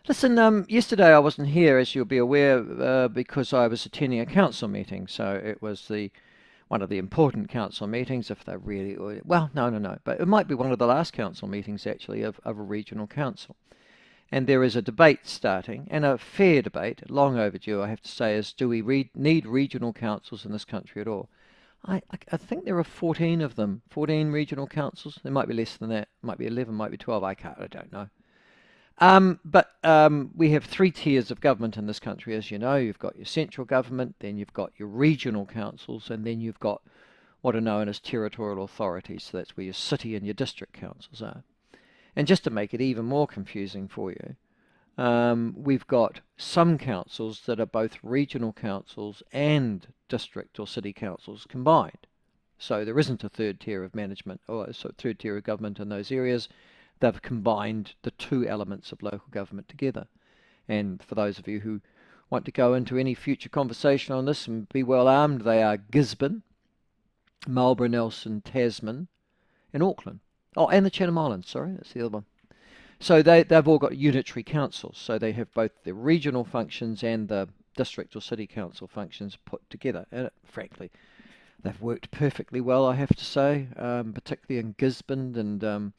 Listen, yesterday I wasn't here, as you'll be aware, because I was attending a council meeting. So it was the one of the important council meetings, if they're really, well, no, but it might be one of the last council meetings actually of a regional council. And there is a debate starting, and a fair debate, long overdue, I have to say, is do we need regional councils in this country at all? I think there are 14 of them, 14 regional councils. There might be less than that, might be 11, might be 12. I don't know. But we have three tiers of government in this country, as you know. You've got your central government, then you've got your regional councils, and then you've got what are known as territorial authorities. So that's where your city and your district councils are. And just to make it even more confusing for you, we've got some councils that are both regional councils and district or city councils combined. So there isn't a third tier of management or a third tier of government in those areas. They've combined the two elements of local government together. And for those of you who want to go into any future conversation on this and be well armed, they are Gisborne, Marlborough, Nelson, Tasman, and Auckland. Oh, and the Chatham Islands, sorry, that's the other one. So they've all got unitary councils, so they have both the regional functions and the district or city council functions put together. And frankly, they've worked perfectly well, I have to say, particularly in Gisborne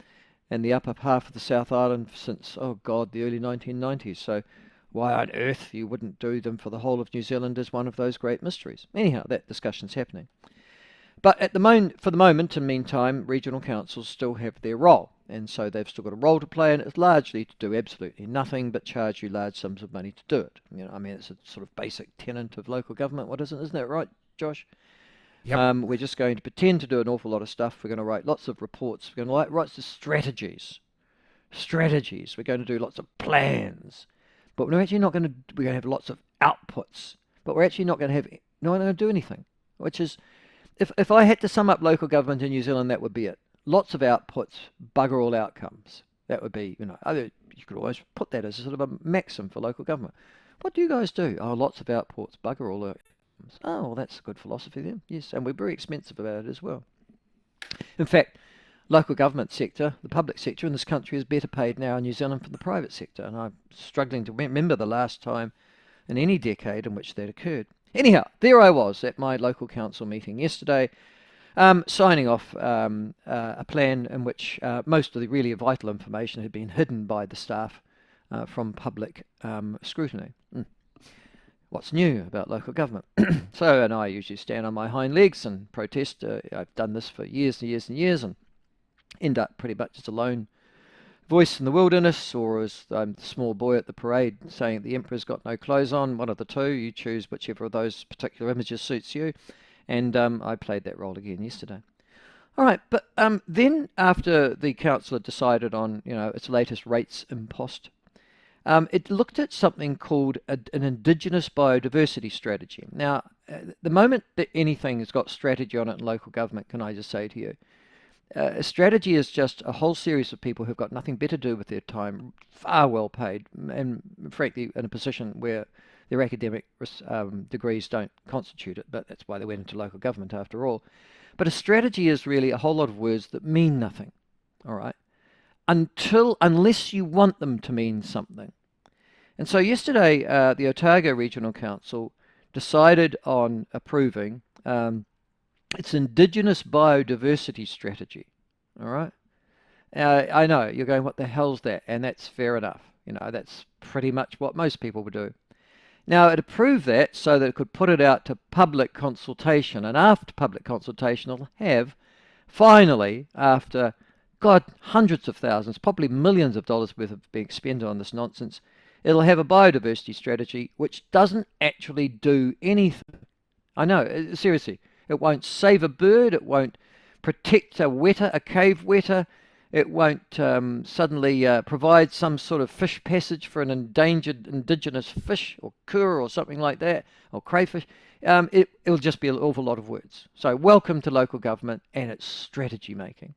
and the upper half of the South Island since, oh God, the early 1990s. So why on earth you wouldn't do them for the whole of New Zealand is one of those great mysteries. Anyhow, that discussion's happening. But for the moment, in the meantime, regional councils still have their role. And so they've still got a role to play, and it's largely to do absolutely nothing but charge you large sums of money to do it. I mean, it's a sort of basic tenet of local government. What isn't that right, Josh? Yep. We're just going to pretend to do an awful lot of stuff. We're going to write lots of reports. We're going to write lots of strategies. We're going to do lots of plans. But we're actually not going to. We're going to have lots of outputs. But we're actually not going to have. No, one going to do anything. Which is, if I had to sum up local government in New Zealand, that would be it. Lots of outputs, bugger all outcomes. That would be, you could always put that as a sort of a maxim for local government. What do you guys do? Oh, lots of outputs, bugger all outcomes. Oh, well, that's a good philosophy then. Yes, and we're very expensive about it as well. In fact, local government sector, the public sector in this country is better paid now in New Zealand than the private sector, and I'm struggling to remember the last time in any decade in which that occurred. Anyhow, there I was at my local council meeting yesterday, signing off a plan in which most of the really vital information had been hidden by the staff from public scrutiny. What's new about local government? So, and I usually stand on my hind legs and protest. I've done this for years and years and years and end up pretty much as a lone voice in the wilderness, or as the small boy at the parade saying the emperor's got no clothes on. One of the two. You choose whichever of those particular images suits you. And I played that role again yesterday. All right, but then after the council had decided on, its latest rates impost, it looked at something called an Indigenous biodiversity strategy. Now, the moment that anything has got strategy on it in local government, can I just say to you, a strategy is just a whole series of people who've got nothing better to do with their time, far well paid, and frankly in a position where their academic degrees don't constitute it, but that's why they went into local government after all. But a strategy is really a whole lot of words that mean nothing, all right, unless you want them to mean something. And so yesterday, the Otago Regional Council decided on approving its Indigenous biodiversity strategy. All right. I know you're going, what the hell's that? And that's fair enough. That's pretty much what most people would do. Now, it approved that so that it could put it out to public consultation. And after public consultation, it'll have, finally, after, God, hundreds of thousands, probably millions of dollars worth of being expended on this nonsense, it'll have a biodiversity strategy which doesn't actually do anything. I know, seriously. It won't save a bird. It won't protect a cave weta. It won't suddenly provide some sort of fish passage for an endangered indigenous fish or kura or something like that, or crayfish. It'll just be an awful lot of words. So welcome to local government and its strategy making.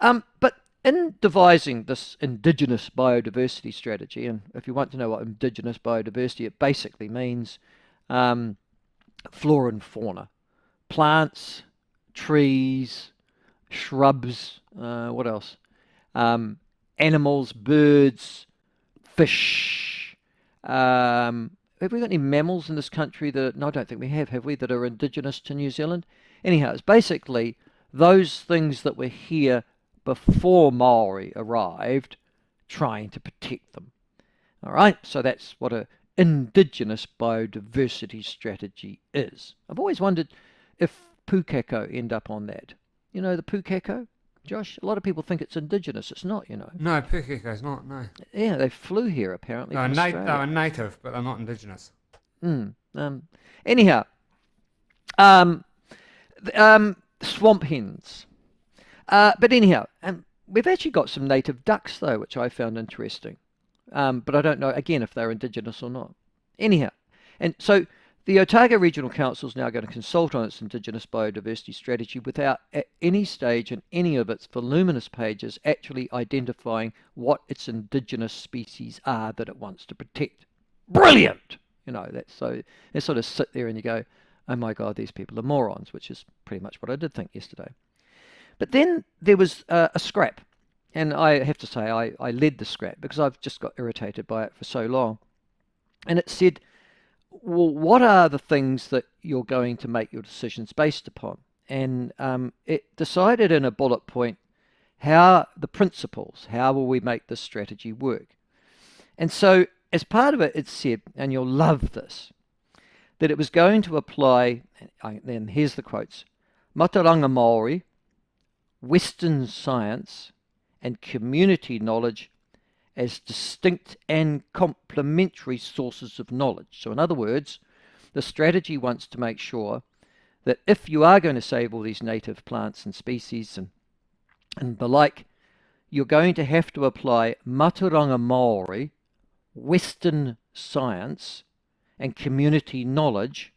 But in devising this Indigenous biodiversity strategy, and if you want to know what Indigenous biodiversity, it basically means flora and fauna. Plants, trees, shrubs, what else? Animals, birds, fish. Have we got any mammals in this country that, no, I don't think we have we, that are indigenous to New Zealand? Anyhow, it's basically those things that were here before Maori arrived, trying to protect them. All right, so that's what a Indigenous biodiversity strategy is. I've always wondered if pukeko end up on that. You know the pukeko, Josh? A lot of people think it's indigenous. It's not, you know. No, Pukiko's not, no. Yeah, they flew here apparently from They're Australia. native, but they're not indigenous. Anyhow, swamp hens. But anyhow, we've actually got some native ducks though, which I found interesting. But I don't know again if they're indigenous or not. Anyhow, and so the Otago Regional Council is now going to consult on its Indigenous biodiversity strategy without at any stage in any of its voluminous pages actually identifying what its indigenous species are that it wants to protect. Brilliant! You know, that's so they sort of sit there and you go, oh my God, these people are morons, which is pretty much what I did think yesterday. But then there was a scrap, and I have to say I led the scrap because I've just got irritated by it for so long. And it said, well, what are the things that you're going to make your decisions based upon? And it decided in a bullet point how the principles, how will we make this strategy work? And so as part of it, it said, and you'll love this, that it was going to apply, and here's the quotes, Mātauranga Māori, Western science, and community knowledge as distinct and complementary sources of knowledge. So in other words, the strategy wants to make sure that if you are going to save all these native plants and species and the like, you're going to have to apply Mātauranga Māori, Western science, and community knowledge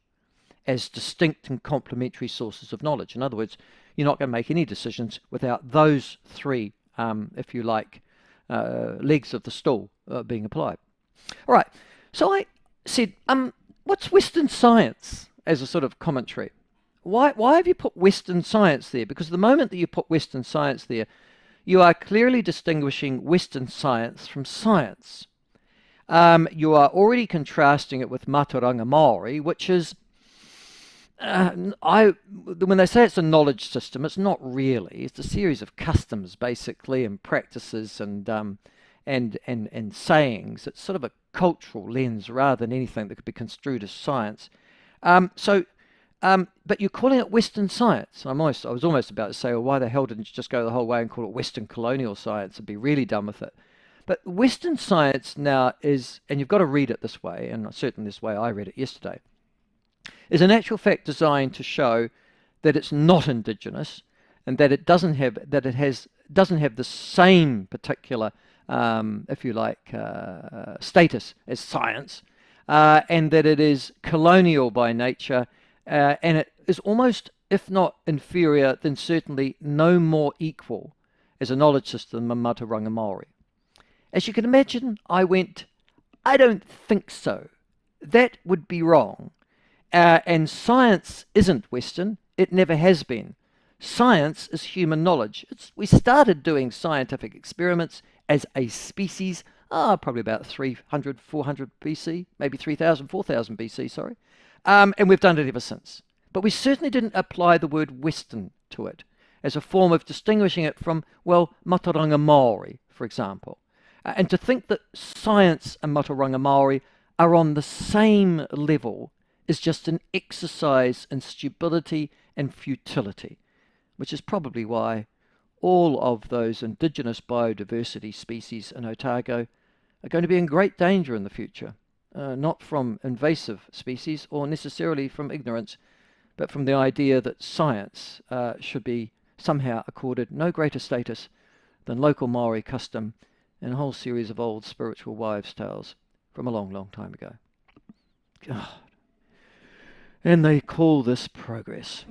as distinct and complementary sources of knowledge. In other words, you're not going to make any decisions without those three, if you like, legs of the stool being applied. All right, so I said, what's Western science as a sort of commentary? Why have you put Western science there? Because the moment that you put Western science there, you are clearly distinguishing Western science from science. You are already contrasting it with Mātauranga Māori, which is, when they say it's a knowledge system, it's not really. It's a series of customs, basically, and practices and sayings. It's sort of a cultural lens rather than anything that could be construed as science. But you're calling it Western science. I was almost about to say, well, why the hell didn't you just go the whole way and call it Western colonial science and be really done with it? But Western science now is, and you've got to read it this way, and certainly this way I read it yesterday, is in actual fact designed to show that it's not indigenous and that it doesn't have the same particular, if you like, status as science, and that it is colonial by nature, and it is almost, if not inferior, then certainly no more equal as a knowledge system than Mātauranga Māori. As you can imagine, I went, I don't think so. That would be wrong. And science isn't Western. It never has been. Science is human knowledge. We started doing scientific experiments as a species, probably about 300, 400 BC, maybe 3,000, 4,000 BC, sorry. And we've done it ever since. But we certainly didn't apply the word Western to it as a form of distinguishing it from, well, Mātauranga Māori, for example. And to think that science and Mātauranga Māori are on the same level is just an exercise in stupidity and futility, which is probably why all of those indigenous biodiversity species in Otago are going to be in great danger in the future, not from invasive species or necessarily from ignorance, but from the idea that science should be somehow accorded no greater status than local Maori custom and a whole series of old spiritual wives' tales from a long, long time ago. God. And they call this progress.